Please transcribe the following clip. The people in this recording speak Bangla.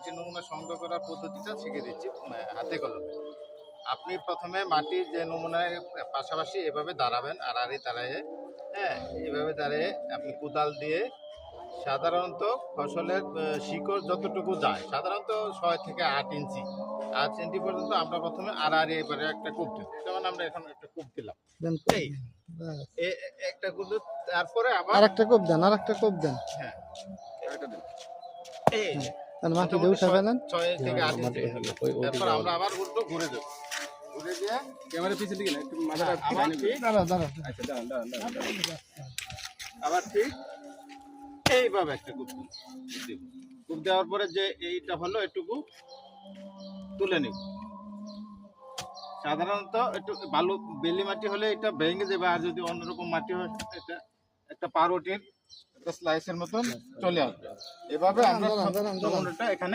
মাটির নমুনা সংগ্রহ করার পদ্ধতিটা শিখিয়ে দিচ্ছি হাতে কলমে। আপনি প্রথমে মাটির যে নমুনায় পাশাপাশি এভাবে দাঁড়াবেন, আড়াআড়ি দাঁড়ায়ে, হ্যাঁ, এভাবে দাঁড়িয়ে আপনি কোদাল দিয়ে সাধারণত ফসলের শিকড় যতটুকু যায়, সাধারণত 6 থেকে 8 ইঞ্চি পর্যন্ত আমরা প্রথমে আড়াআড়ি এবারে একটা কূপ দিই। যেমন আমরা এখন একটা কূপ দিলাম, এই একটা কূপ, তারপরে আবার আরেকটা কোপ দেন, আরেকটা কোপ দেন। হ্যাঁ, একটা দিন, এই মাটিতে উঠে ফেলেন। 6 থেকে 8 ইঞ্চি। তারপর আমরা আবার উল্টো ঘুরে দেব, ঘুরে দিয়ে ক্যামেরা পিছনে দিকে না, একটু মাথাটা আবার ঠিক, দাঁড়াও দাঁড়াও। আচ্ছা দাঁড়ান আবার ঠিক এইভাবে একটা কূপ দিব। কূপ দেওয়ার পরে যে এইটা হলো এটুকু তুলে নিব। সাধারণত একটু বালু বেলি মাটি হলে এটা ভেঙে যাবে, আর যদি অন্যরকম মাটি হয় এটা একটা পাউরুটির একটা স্লাইসের মতন চলে আসবে। এভাবে আমরা দাঁড়ান, নমুনাটা এখানে